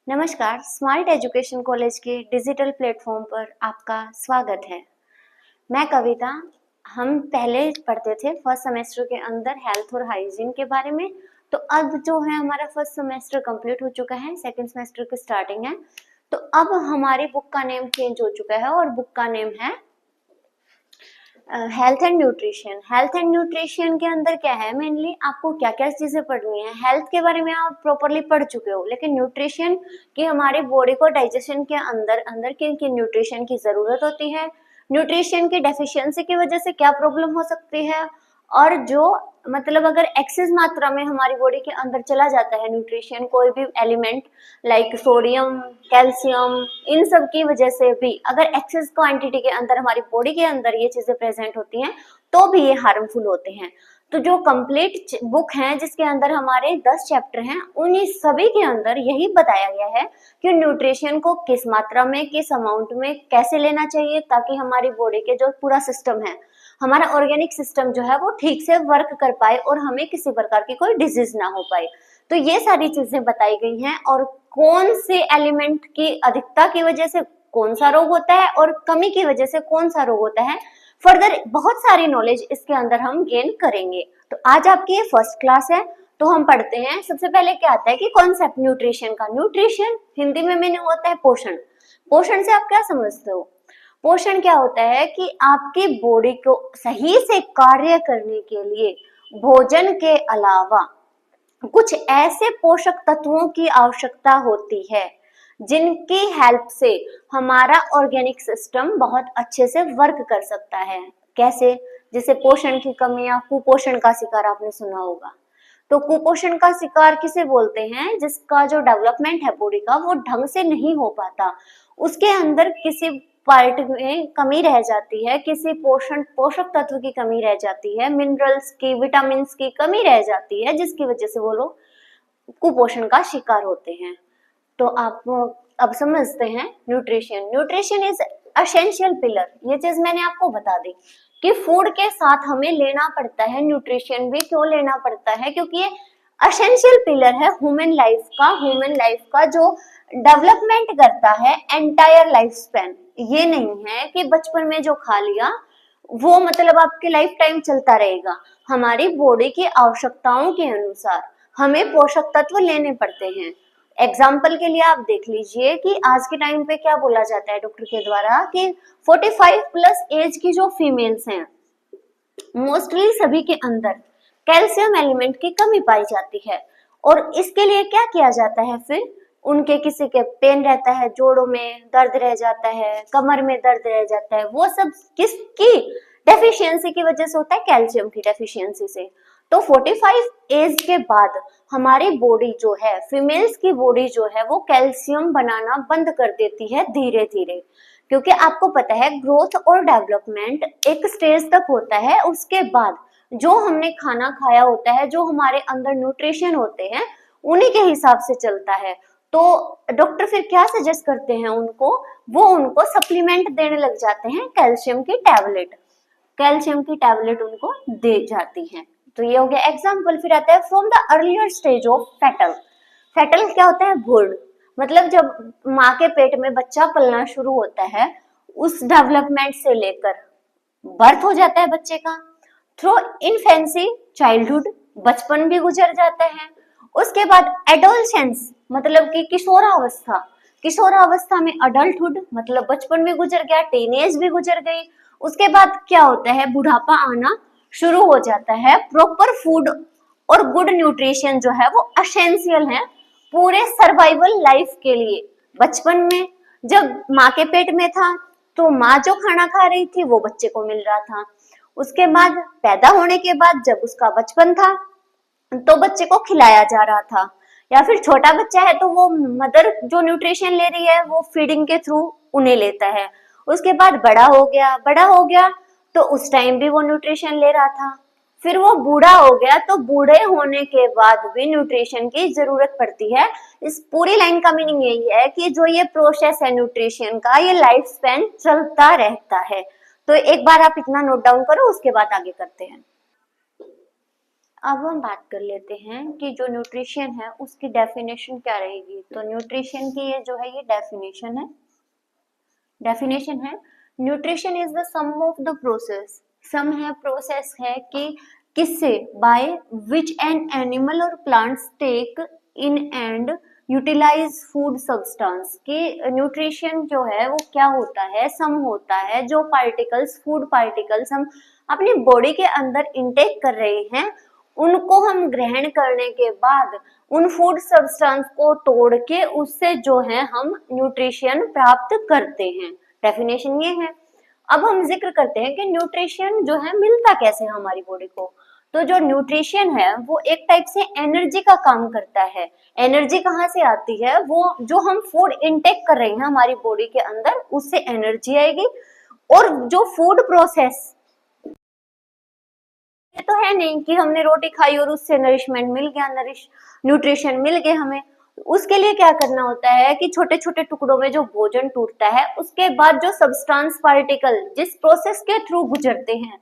नमस्कार, smart education college के digital platform पर आपका स्वागत है। मैं कविता। हम पहले पढ़ते थे फर्स्ट सेमेस्टर के अंदर हेल्थ और हाइजीन के बारे में। तो अब जो है हमारा फर्स्ट सेमेस्टर कंप्लीट हो चुका है, सेकंड सेमेस्टर की स्टार्टिंग है। तो अब हमारी बुक का नेम चेंज हो चुका है और बुक का नेम है health and nutrition. Health and nutrition के अंदर क्या है, मेनली आपको क्या क्या चीजें पढ़नी है। हेल्थ के बारे में आप प्रॉपरली पढ़ चुके हो, लेकिन न्यूट्रिशन की हमारी बॉडी को डाइजेशन के अंदर अंदर किन किन न्यूट्रिशन की जरूरत होती है, न्यूट्रिशन की डेफिशिएंसी की वजह से क्या प्रॉब्लम हो सकती है, और जो मतलब अगर एक्सेस मात्रा में हमारी बॉडी के अंदर चला जाता है न्यूट्रिशन, कोई भी एलिमेंट लाइक सोडियम, कैल्शियम, इन सब की वजह से भी अगर एक्सेस क्वांटिटी के अंदर हमारी बॉडी के अंदर ये चीजें प्रेजेंट होती हैं तो भी ये हार्मफुल होते हैं। तो जो कंप्लीट बुक है जिसके अंदर हमारे 10 चैप्टर हैं, उन्हीं सभी के अंदर यही बताया गया है कि न्यूट्रिशन को किस मात्रा में, किस अमाउंट में कैसे लेना चाहिए, ताकि हमारी बॉडी के जो पूरा सिस्टम है, हमारा ऑर्गेनिक सिस्टम जो है वो ठीक से वर्क कर पाए और हमें किसी प्रकार की कोई डिजीज ना हो पाए। तो ये सारी चीजें बताई गई हैं, और कौन से एलिमेंट की अधिकता की वजह से कौन सा रोग होता है और कमी की वजह से कौन सा रोग होता है, फर्दर बहुत सारी नॉलेज इसके अंदर हम गेन करेंगे। तो आज आपकी ये फर्स्ट क्लास है, तो हम पढ़ते हैं। सबसे पहले क्या आता है कि कॉन्सेप्ट न्यूट्रिशन का। न्यूट्रिशन हिंदी में मीनिंग होता है पोषण। पोषण से आप क्या समझते हो? पोषण क्या होता है कि आपकी बॉडी को सही से कार्य करने के लिए भोजन के अलावा कुछ ऐसे पोषक तत्वों की आवश्यकता होती है जिनकी हेल्प से हमारा ऑर्गेनिक सिस्टम बहुत अच्छे से वर्क कर सकता है। कैसे? जैसे पोषण की कमी या कुपोषण का शिकार आपने सुना होगा। तो कुपोषण का शिकार किसे बोलते हैं? जिसका जो डेवलपमेंट है बॉडी का वो ढंग से नहीं हो पाता, उसके अंदर किसी पार्ट में कमी रह जाती है, किसी पोषक तत्व की कमी रह जाती है, मिनरल्स की, विटामिन की कमी रह जाती है, जिसकी वजह से वो लोग कुपोषण का शिकार होते हैं। तो आप अब समझते हैं nutrition. Nutrition is essential pillar. ये चीज मैंने आपको बता दी कि फूड के साथ हमें लेना पड़ता है न्यूट्रिशन भी। क्यों लेना पड़ता है? क्योंकि ये एसेंशियल पिलर है ह्यूमन लाइफ का। ह्यूमन लाइफ का जो डेवलपमेंट करता है एंटायर लाइफ स्पैन। ये नहीं है कि बचपन में जो खा लिया वो मतलब आपके लाइफ टाइम चलता रहेगा। हमारी बॉडी की आवश्यकताओं के अनुसार हमें पोषक तत्व लेने पड़ते हैं। एग्जाम्पल के लिए आप देख लीजिए कि आज के टाइम पे क्या बोला जाता है डॉक्टर के द्वारा कि 45 प्लस एज की जो फीमेल्स हैं, मोस्टली सभी के अंदर कैल्शियम एलिमेंट की कमी पाई जाती है। और इसके लिए क्या किया जाता है? फिर उनके किसी के पेन रहता है, जोड़ों में दर्द रह जाता है, कमर में दर्द रह जाता है, वो सब किसकी डेफिशिएंसी की वजह से होता है? कैल्शियम की डेफिशिएंसी से। तो 45 एज के बाद हमारी बॉडी जो है, फीमेल्स की बॉडी जो है, वो कैल्शियम बनाना बंद कर देती है धीरे धीरे। क्योंकि आपको पता है ग्रोथ और डेवलपमेंट एक स्टेज तक होता है, उसके बाद जो हमने खाना खाया होता है, जो हमारे अंदर न्यूट्रिशन होते हैं, उन्हीं के हिसाब से चलता है। तो डॉक्टर फिर क्या सजेस्ट करते हैं उनको? वो उनको सप्लीमेंट देने लग जाते हैं, कैल्शियम की टैबलेट। कैल्शियम की टैबलेट उनको दे जाती हैं। तो ये हो गया एग्जाम्पल। फिर आता है from the earlier stage of fetal. Fetal क्या होता है? भ्रूण। मतलब जब माँ के पेट में बच्चा पलना शुरू होता है, उस डेवलपमेंट से लेकर बर्थ हो जाता है बच्चे का, थ्रू इन्फेंसी, चाइल्डहुड, बचपन भी गुजर जाता है। उसके बाद एडोलसेंस मतलब कि किशोरावस्था। किशोरावस्था में अडल्टहुड मतलब बचपन भी गुजर गया, टीनेज भी गुजर गई। उसके बाद क्या होता है? बुढ़ापा आना शुरू हो जाता है। प्रॉपर फूड और गुड न्यूट्रिशन जो है वो एसेंशियल है पूरे सर्वाइवल लाइफ के लिए। बचपन में जब माँ के पेट में था तो माँ जो खाना खा रही थी वो बच्चे को मिल रहा था। उसके बाद पैदा होने के बाद जब उसका बचपन था तो बच्चे को खिलाया जा रहा था, या फिर छोटा बच्चा है तो वो मदर जो न्यूट्रिशन ले रही है वो फीडिंग के थ्रू उन्हें लेता है। उसके बाद बड़ा हो गया तो उस टाइम भी वो न्यूट्रिशन ले रहा था। फिर वो बूढ़ा हो गया तो बूढ़े होने के बाद भी न्यूट्रिशन की जरूरत पड़ती है। इस पूरी लाइन का मीनिंग यही है कि जो ये प्रोसेस है न्यूट्रिशन का, ये लाइफ स्पैन चलता रहता है। तो एक बार आप इतना नोट डाउन करो, उसके बाद आगे करते हैं। अब हम बात कर लेते हैं कि जो न्यूट्रिशन है उसकी डेफिनेशन क्या रहेगी। तो न्यूट्रिशन की ये जो है ये डेफिनेशन है nutrition is the sum of the process. Sum है, प्रोसेस है कि किससे, by which an animal or plants take in and utilise food substance. कि न्यूट्रिशन जो है वो क्या होता है, सम होता है जो पार्टिकल्स, फूड पार्टिकल्स हम अपनी बॉडी के अंदर इनटेक कर रहे हैं, उनको हम ग्रहण करने के बाद उन फूड सब्सटेंस को तोड़ के उससे जो है हम न्यूट्रिशन प्राप्त करते हैं। डेफिनेशन ये है। अब हम जिक्र करते हैं कि न्यूट्रिशन जो है मिलता कैसे है हमारी बॉडी को। तो जो न्यूट्रिशन है वो एक टाइप से एनर्जी का काम करता है। एनर्जी कहाँ से आती है, वो जो हम फूड इनटेक कर रहे हैं हमारी बॉडी के अंदर उससे एनर्जी आएगी। और जो फूड प्रोसेस, ये तो है नहीं कि हमने रोटी खाई और उससे नरिशमेंट मिल गया, न्यूट्रिशन मिल गए हमें। उसके लिए क्या करना होता है कि छोटे छोटे टुकड़ों में जो भोजन टूटता है उसके बाद जो सब्सटेंस पार्टिकल जिस प्रोसेस के थ्रू गुजरते हैं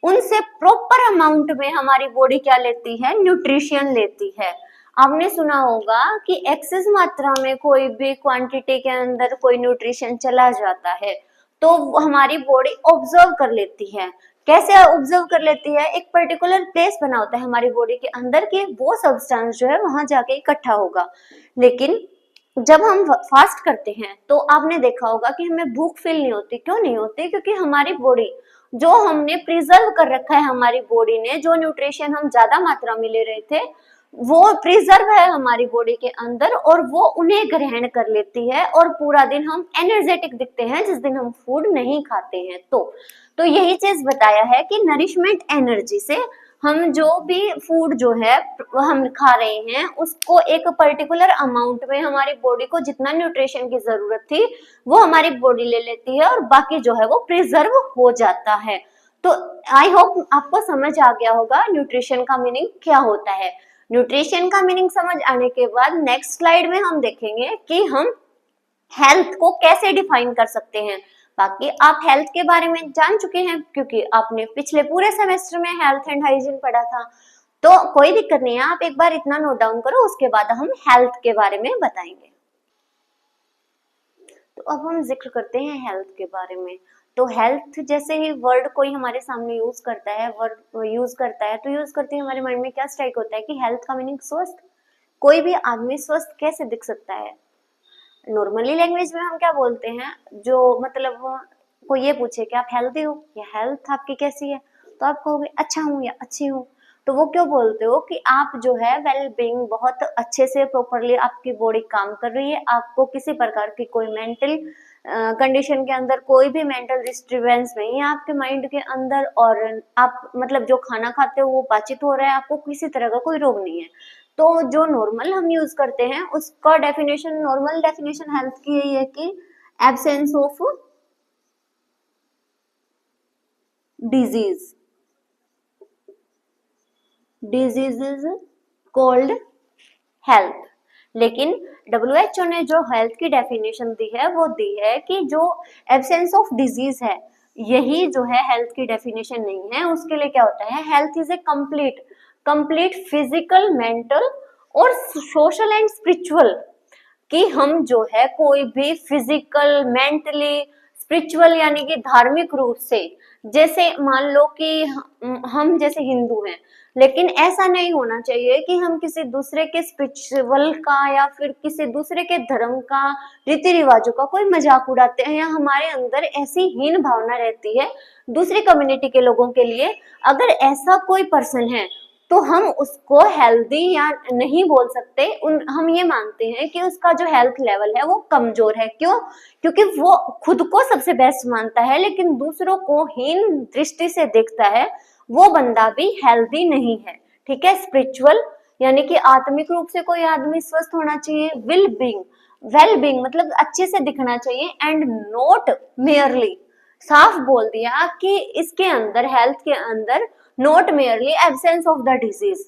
उनसे प्रॉपर अमाउंट में हमारी बॉडी क्या लेती है, न्यूट्रिशन लेती है। आपने सुना होगा कि एक्सेस मात्रा में कोई भी क्वांटिटी के अंदर कोई न्यूट्रिशन चला जाता है तो हमारी बॉडी ऑब्जर्व कर लेती है। कैसे ऑब्जर्व कर लेती है, एक पर्टिकुलर प्लेस बना होता है हमारी बॉडी के अंदर कि वो सब्सटेंस जो है वहां जाके इकट्ठा होगा। लेकिन जब हम फास्ट करते हैं तो आपने देखा होगा कि हमें भूख फील नहीं होती। क्यों नहीं होती? क्योंकि हमारी बॉडी जो हमने प्रिजर्व कर रखा है, हमारी बॉडी ने जो न्यूट्रिशन हम ज्यादा मात्रा में ले रहे थे वो प्रिजर्व है हमारी बॉडी के अंदर और वो उन्हें ग्रहण कर लेती है और पूरा दिन हम एनर्जेटिक दिखते हैं जिस दिन हम फूड नहीं खाते हैं। तो यही चीज बताया है कि नरिशमेंट एनर्जी से हम जो भी फूड जो है हम खा रहे हैं उसको एक पर्टिकुलर अमाउंट में हमारी बॉडी को जितना न्यूट्रिशन की जरूरत थी वो हमारी बॉडी ले लेती है और बाकी जो है वो प्रिजर्व हो जाता है। तो आई होप आपको समझ आ गया होगा न्यूट्रिशन का मीनिंग क्या होता है। न्यूट्रिशन का मीनिंग समझ आने के बाद नेक्स्ट स्लाइड में हम देखेंगे कि हम हेल्थ को कैसे डिफाइन कर सकते हैं। बाकी आप हेल्थ के बारे में जान चुके हैं क्योंकि आपने पिछले पूरे सेमेस्टर में हेल्थ एंड हाइजीन पढ़ा था। तो कोई दिक्कत नहीं है, आप एक बार इतना नोट डाउन करो, उसके बाद हम हेल्थ के बारे में बताएंगे। तो अब हम जिक्र करते हैं हेल्थ के बारे में। तो हेल्थ जैसे ही वर्ड कोई हमारे सामने यूज करता है, वर्ड यूज करता है तो यूज करते ही हमारे माइंड में क्या स्ट्राइक होता है कि हेल्थ का मीनिंग स्वस्थ। कोई भी आदमी स्वस्थ कैसे दिख सकता है? नॉर्मली लैंग्वेज में हम क्या बोलते हैं, जो मतलब कोई ये पूछे कि आप हेल्दी हो या हेल्थ आपकी कैसी है तो आप कहोगे अच्छा हूँ या अच्छी हूँ। तो वो क्यों बोलते हो कि आप जो है वेल बीइंग बहुत अच्छे से प्रॉपरली आपकी बॉडी काम कर रही है, आपको किसी प्रकार की कोई मेंटल कंडीशन के अंदर कोई भी मेंटल डिस्टर्बेंस नहीं है आपके माइंड के अंदर, और आप मतलब जो खाना खाते हो वो पाचित हो रहा है, आपको किसी तरह का कोई रोग नहीं है। तो जो नॉर्मल हम यूज करते हैं उसका डेफिनेशन, नॉर्मल डेफिनेशन हेल्थ की यही है कि absence of disease, disease is called health. लेकिन WHO ने जो हेल्थ की डेफिनेशन दी है वो दी है कि जो एब्सेंस ऑफ डिजीज है यही जो है हेल्थ की डेफिनेशन नहीं है। उसके लिए क्या होता है, health is a complete physical, mental और सोशल एंड स्पिरिचुअल। कि हम जो है कोई भी फिजिकल, मेंटली, स्पिरिचुअल यानी कि धार्मिक रूप से, जैसे मान लो कि हम जैसे हिंदू हैं लेकिन ऐसा नहीं होना चाहिए कि हम किसी दूसरे के स्पिरिचुअल का या फिर किसी दूसरे के धर्म का, रीति रिवाजों का कोई मजाक उड़ाते हैं या हमारे अंदर ऐसी हीन भावना रहती है दूसरी कम्युनिटी के लोगों के लिए। अगर ऐसा कोई पर्सन है तो हम उसको हेल्दी या नहीं बोल सकते। हम ये मानते हैं कि उसका जो हेल्थ लेवल है वो कमजोर है। क्यों? क्योंकि वो खुद को सबसे बेस्ट मानता है लेकिन दूसरों को हीन दृष्टि से देखता है, वो बंदा भी हेल्दी नहीं है। ठीक है। स्पिरिचुअल यानी कि आत्मिक रूप से कोई आदमी स्वस्थ होना चाहिए। वेल बींग मतलब अच्छे से दिखना चाहिए। एंड नॉट मेयरली, साफ बोल दिया कि इसके अंदर, हेल्थ के अंदर, not merely absence of the disease,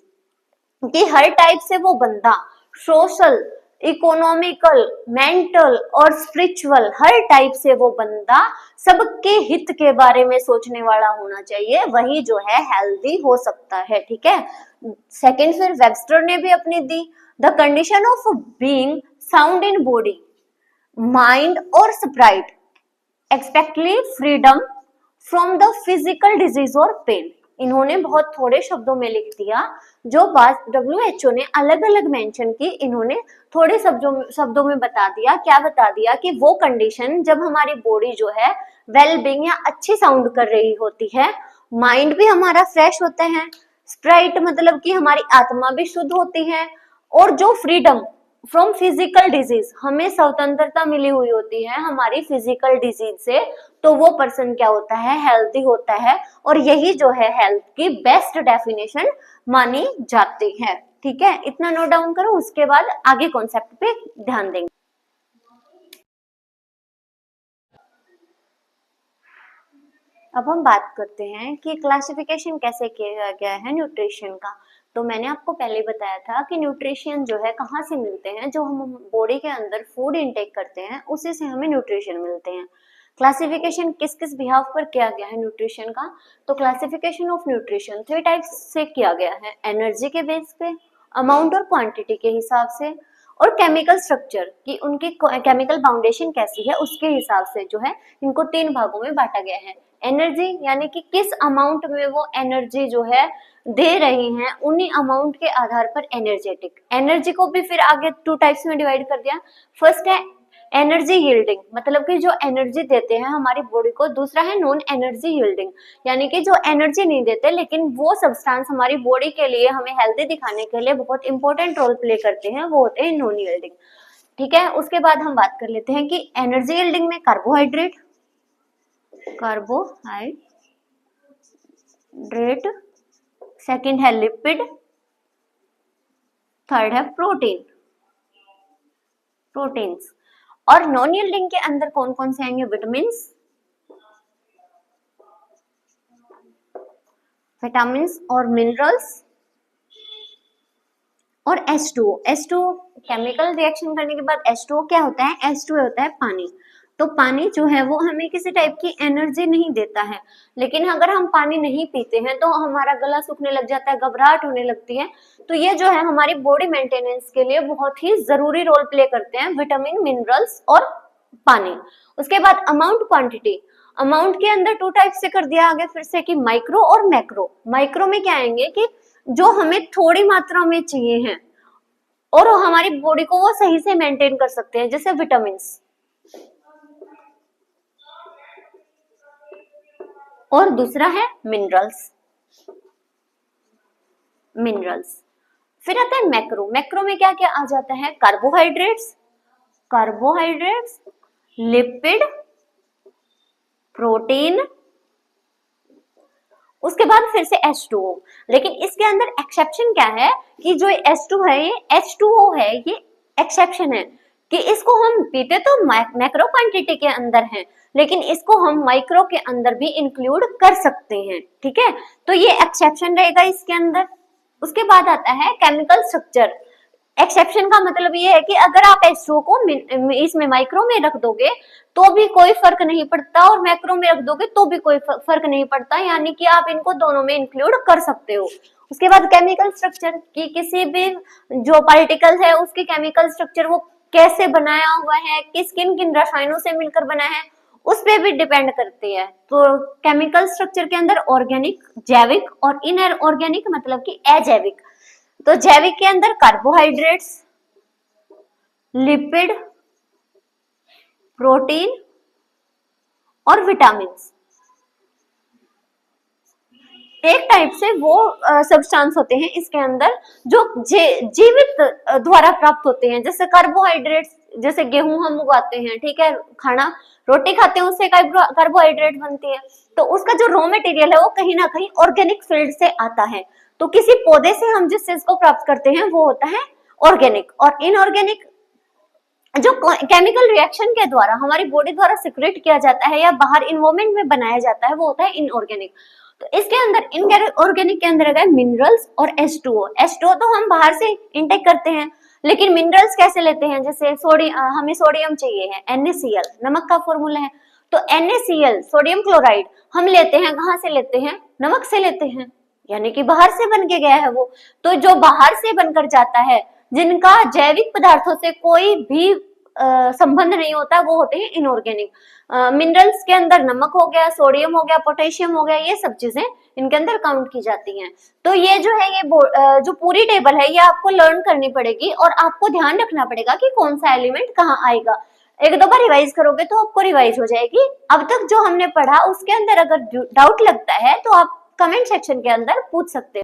कि हर टाइप से वो बंदा सोशल, इकोनॉमिकल, मेंटल और स्पिरिचुअल, हर टाइप से वो बंदा सबके हित के बारे में सोचने वाला होना चाहिए, वही जो है हेल्दी हो सकता है। ठीक है। सेकंड फिर वेबस्टर ने भी अपनी दी, the condition of being sound in body, mind or spirit, especially freedom from the physical disease or pain. इन्होंने बहुत थोड़े शब्दों में लिख दिया, जो बात WHO ने अलग अलग मेंशन की, इन्होंने थोड़े शब्दों में बता दिया। क्या बता दिया कि वो कंडीशन जब हमारी बॉडी जो है वेल बीइंग या अच्छी साउंड कर रही होती है, माइंड भी हमारा फ्रेश होता है, स्प्राइट मतलब कि हमारी आत्मा भी शुद्ध होती है, और जो फ्रीडम फ्रॉम फिजिकल डिजीज, हमें स्वतंत्रता मिली हुई होती है हमारी फिजिकल डिजीज से, तो वो पर्सन क्या होता है, हेल्थी होता है। और यही जो है हेल्थ की बेस्ट डेफिनेशन मानी जाती है। ठीक है, इतना नोट डाउन करो, उसके बाद आगे कॉन्सेप्ट पे ध्यान देंगे। अब हम बात करते हैं कि क्लासिफिकेशन कैसे किया गया है न्यूट्रिशन का। तो मैंने आपको पहले बताया था कि न्यूट्रिशन जो है कहाँ से मिलते हैं, जो हम बॉडी के अंदर फूड इनटेक करते हैं उसी से हमें न्यूट्रिशन मिलते हैं। क्लासिफिकेशन किस किस बिहाफ पर किया गया है न्यूट्रिशन का, तो क्लासिफिकेशन ऑफ न्यूट्रिशन 3 टाइप्स से किया गया है, एनर्जी के बेस पे, अमाउंट और क्वांटिटी के हिसाब से, और केमिकल स्ट्रक्चर की उनकी केमिकल फाउंडेशन कैसी है उसके हिसाब से जो है इनको 3 भागों में बांटा गया है। एनर्जी यानी कि किस अमाउंट में वो एनर्जी जो है दे रही हैं, उन्हीं अमाउंट के आधार पर एनर्जेटिक। एनर्जी को भी फिर आगे 2 टाइप्स में डिवाइड कर दिया। फर्स्ट है एनर्जी यील्डिंग, मतलब कि जो एनर्जी देते हैं हमारी बॉडी को। दूसरा है नॉन एनर्जी यील्डिंग, यानी कि जो एनर्जी नहीं देते लेकिन वो सब्सटेंस हमारी बॉडी के लिए, हमें हेल्दी दिखाने के लिए बहुत इंपॉर्टेंट रोल प्ले करते हैं, वो होते हैं नॉन यील्डिंग। ठीक है, उसके बाद हम बात कर लेते हैं कि एनर्जी यील्डिंग में कार्बोहाइड्रेट, सेकंड है लिपिड, थर्ड है प्रोटीन्स। और नॉन यील्डिंग के अंदर कौन कौन से आएंगे, विटामिन्स और मिनरल्स और H2O केमिकल रिएक्शन करने के बाद H2O क्या होता है, H2O होता है पानी। तो पानी जो है वो हमें किसी टाइप की एनर्जी नहीं देता है, लेकिन अगर हम पानी नहीं पीते हैं तो हमारा गला सूखने लग जाता है, घबराहट होने लगती है। तो ये जो है हमारी बॉडी मेंटेनेंस के लिए बहुत ही जरूरी रोल प्ले करते हैं विटामिन, मिनरल्स और पानी। उसके बाद अमाउंट, क्वांटिटी। अमाउंट के अंदर 2 टाइप से कर दिया आगे फिर से कि माइक्रो और मैक्रो। माइक्रो में क्या आएंगे कि जो हमें थोड़ी मात्रा में चाहिए हैं और हमारी बॉडी को वो सही से मेंटेन कर सकते हैं, जैसे विटामिन। और दूसरा है मिनरल्स। फिर आता है मैक्रो में क्या क्या आ जाता है, कार्बोहाइड्रेट्स, लिपिड, प्रोटीन, उसके बाद फिर से H2O। लेकिन इसके अंदर एक्सेप्शन क्या है कि जो H2 है, ये H2O है, ये एक्सेप्शन है कि इसको हम पीते तो मैक्रो क्वांटिटी के अंदर है, लेकिन इसको हम माइक्रो के अंदर भी इंक्लूड कर सकते हैं। ठीक है, तो ये एक्सेप्शन रहेगा इसके अंदर। उसके बाद आता है केमिकल स्ट्रक्चर। एक्सेप्शन का मतलब ये है कि अगर आप H2O को इसमें माइक्रो में रख दोगे तो भी कोई फर्क नहीं पड़ता, और मैक्रो में रख दोगे तो भी कोई फर्क नहीं पड़ता, यानी कि आप इनको दोनों में इंक्लूड कर सकते हो। उसके बाद केमिकल स्ट्रक्चर की किसी भी जो पार्टिकल है उसके केमिकल स्ट्रक्चर वो कैसे बनाया हुआ है, किन किन रसायनों से मिलकर बना है, उस पे भी डिपेंड करती है। तो केमिकल स्ट्रक्चर के अंदर ऑर्गेनिक, जैविक और इनऑर्गेनिक मतलब कि अजैविक। तो जैविक के अंदर कार्बोहाइड्रेट्स, लिपिड, प्रोटीन और विटामिन। एक टाइप से वो सब्सटेंस होते हैं इसके अंदर जो जीवित द्वारा प्राप्त होते हैं, जैसे कार्बोहाइड्रेट्स, जैसे गेहूं हम उगाते हैं, ठीक है, खाना रोटी खाते हैं, उससे कार्बोहाइड्रेट बनती है। तो उसका जो रॉ मटेरियल है वो कहीं ना कहीं ऑर्गेनिक फील्ड से आता है। तो किसी पौधे से हम जिस चीज को प्राप्त करते हैं वो होता है ऑर्गेनिक। और इनऑर्गेनिक जो केमिकल रिएक्शन के द्वारा हमारी बॉडी द्वारा सिक्रेट किया जाता है या बाहर इन्वायरमेंट में बनाया जाता है वो होता है इनऑर्गेनिक। तो इसके अंदर इनऑर्गेनिक के अंदर है मिनरल्स और H2O। H2O तो हम बाहर से इनटेक करते हैं, लेकिन मिनरल्स कैसे लेते हैं, जैसे सोडियम, हमें सोडियम चाहिए है, NaCl नमक का फॉर्मूला है, तो NaCl सोडियम क्लोराइड हम लेते हैं, कहाँ से लेते हैं, नमक से लेते हैं, यानी कि बाहर से बन के गया है वो। तो जो बाहर से बनकर जाता है, जिनका जैविक पदार्थों से कोई भी संबंध नहीं होता, वो होते हैं इनऑर्गेनिक। मिनरल्स के अंदर नमक हो गया, सोडियम हो गया, पोटेशियम हो गया, ये सब चीजें इनके अंदर काउंट की जाती हैं। तो ये जो है, ये जो पूरी टेबल है, ये आपको लर्न करनी पड़ेगी और आपको ध्यान रखना पड़ेगा कि कौन सा एलिमेंट कहाँ आएगा। एक दो बार रिवाइज करोगे तो आपको रिवाइज हो जाएगी। अब तक जो हमने पढ़ा उसके अंदर अगर डाउट लगता है तो आप कमेंट सेक्शन के अंदर पूछ सकते हो।